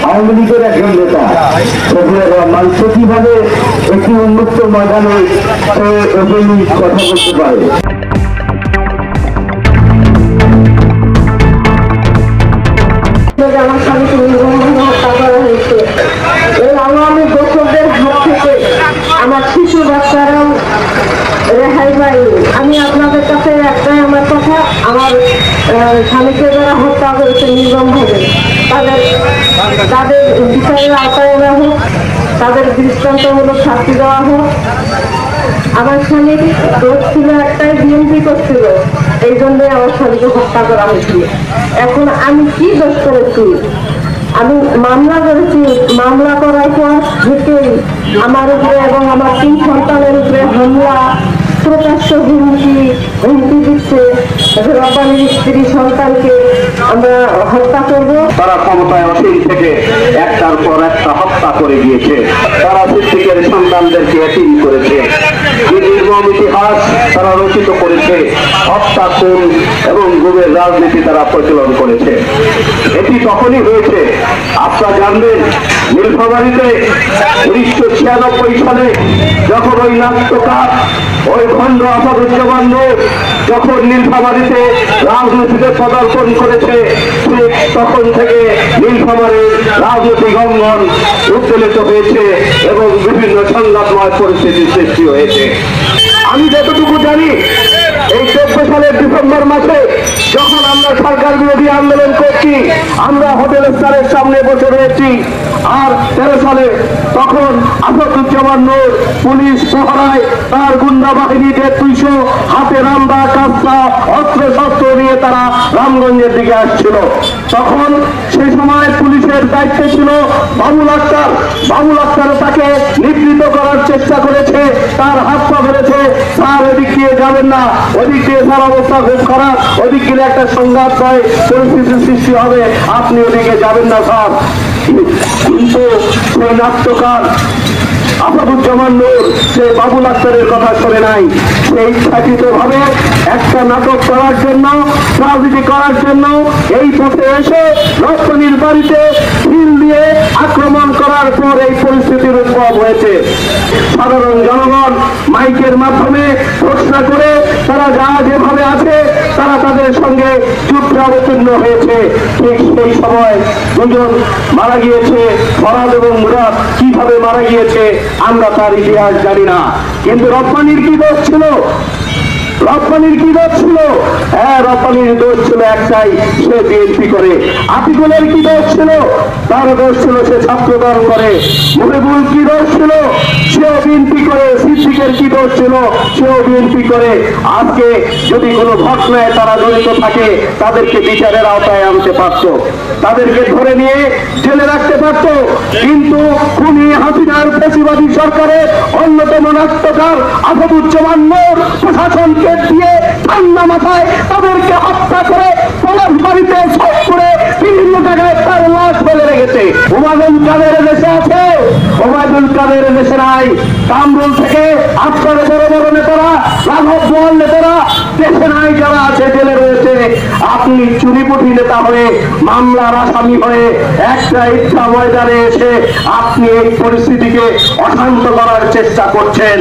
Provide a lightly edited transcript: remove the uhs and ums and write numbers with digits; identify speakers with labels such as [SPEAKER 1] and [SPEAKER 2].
[SPEAKER 1] আওয়ামী লীগের একজন নেতা শফিউর রহমান কিভাবে একটি উন্মুক্ত ময়দানে কথা বলতে পারে।
[SPEAKER 2] আমার স্বামীকে হত্যা করা হয়েছে। এই আওয়ামী দোষরদের হাত থেকে আমার শিশু বাচ্চারাও রেহাই পায়নি। আমি আপনাদের কাছে একটাই আমার কথা, আমার স্বামীকে যারা হত্যা করেছে নির্মমভাবে তাদের বিচারের আওতায় আনা হোক, তাদের দৃষ্টান্তমূলক শাস্তি দেওয়া হোক। আমার স্বামীর দোষ ছিল একটাই, বিএনপি করছিল, এই জন্যই আমার স্বামীকে হত্যা করা হয়েছিল। এখন আমি কি দোষ করেছি? আমি মামলা করেছি, মামলা করার পর থেকেই আমার উপরে এবং আমার 3 সন্তানের উপরে হামলা, প্রকাশ্য হুমকি দিচ্ছে। রব্বানীর স্ত্রী সন্তানকে আমরা হত্যা করব।
[SPEAKER 1] তারা ক্ষমতায় অসীম থেকে একটার পর একটা হত্যা করে গিয়েছে। তারা সিদ্দিকের সন্তানদেরকে এতিম করেছে। নির্মম ইতিহাস তারা রচিত করেছে। হত্যা, খুন এবং গুমের রাজনীতি তারা প্রচলন করেছে। এটি তখনই হয়েছে, আপনারা জানবেন, নীলফামারীতে 1996 সালে যখন ওই নাট্যকার, ওই খণ্ড আসাদুজ্জামান নূর যখন নীলফামারীতে রাজনীতিতে পদার্পণ করেছে, তখন থেকে নীলফামারীর রাজনৈতিক অঙ্গন উত্তোলিত হয়েছে এবং বিভিন্ন সংঘাতময় পরিস্থিতির সৃষ্টি হয়েছে। আমি যতটুকু জানি, এই 14 সালের ডিসেম্বর মাসে যখন আমরা সরকার বিরোধী আন্দোলন করছি, আমরা হোটেল স্টারের সামনে বসে রয়েছি। আর 13 সালে তখন আসাদুজ্জামান নূর পুলিশ প্রহরায় তার গুন্ডা বাহিনীদের 200 হাতে রামদা, কাঁচা, অস্ত্র শস্ত্র নিয়ে তারা রামগঞ্জের দিকে আসছিল। তখন সেই সময় পুলিশের দায়িত্বে ছিল বাবুল আক্তার। বাবুল আক্তার তাকে নিবৃত করার চেষ্টা করেছে, তার হাত পা ধরেছে, স্যার ওদিক দিয়ে যাবেন না, ওদিক দিয়ে তার অবস্থা খুব খারাপ, ওদিক গেলে একটা সংঘাত হয়, পরিস্থিতির সৃষ্টি হবে, আপনি ওদিকে যাবেন না স্যার। কিন্তু সেই নাট্যকার আসাদুজ্জামান নূর সে বাবুল আক্তারের কথা শোনে নাই। সেই ইচ্ছাকৃত ভাবে একটা নাটক করার জন্য, রাজনীতি করার জন্য এই পথে এসে রপ্তানির বাড়িতে ঢিল দিয়ে আক্রমণ করার পর এই পরিস্থিতির উদ্ভব হয়েছে। সাধারণ জনগণ মাইকের মাধ্যমে ঘোষণা করে তারা যা যেভাবে আছে তারা তাদের সঙ্গে যুদ্ধে অবতীর্ণ হয়েছে। ঠিক সেই সময় 2 জন মারা গিয়েছে। ফরাদ এবং মুরাদ কিভাবে মারা গিয়েছে আমরা তার ইতিহাস জানি না। কিন্তু রব্বানীর কি দোষ ছিল? রব্বানীর কি দোষ ছিল? হ্যাঁ, রব্বানীর দোষ ছিল একটাই, সে বিএনপি করে। আতিকুলের কি দোষ ছিল? তার দোষ ছিল সে ছাত্রদল করে। মুহিবুল কি দোষ ছিল? সেও বিএনপি করে। সিদ্দিকের কি দোষ ছিল? সেও বিএনপি করে। আজকে যদি কোনো ঘটনায় তারা জড়িত থাকে তাদেরকে বিচারের আওতায় আনতে পারত, তাদেরকে ধরে নিয়ে জেলে রাখতে পারত। কিন্তু খুনি হাসিনার ফ্যাসিবাদী সরকারের অন্যতম নাট্যকার আসাদুজ্জামান নূর প্রশাসনকে দিয়ে ঠান্ডা মাথায় তাদেরকে হত্যা করে পলাশ বাড়িতে সব করে বিভিন্ন জায়গায় তার লাশ ফেলে রেখেছে। ওবায়দুল কাদের দেশে আছে, ওবায়দুল কাদের দেশে নাই। কামরুল থেকে আপনার বড় বড় নেতারা, রাঘব বোয়াল নেতারা দেশে নাই, যারা আছে জেলে রয়েছে। আপনি চুরিপুটি নেতা হয়ে, মামলার আসামি হয়ে একটা ইচ্ছা ময়দানে এসে আপনি এই পরিস্থিতিকে অশান্ত করার চেষ্টা করছেন।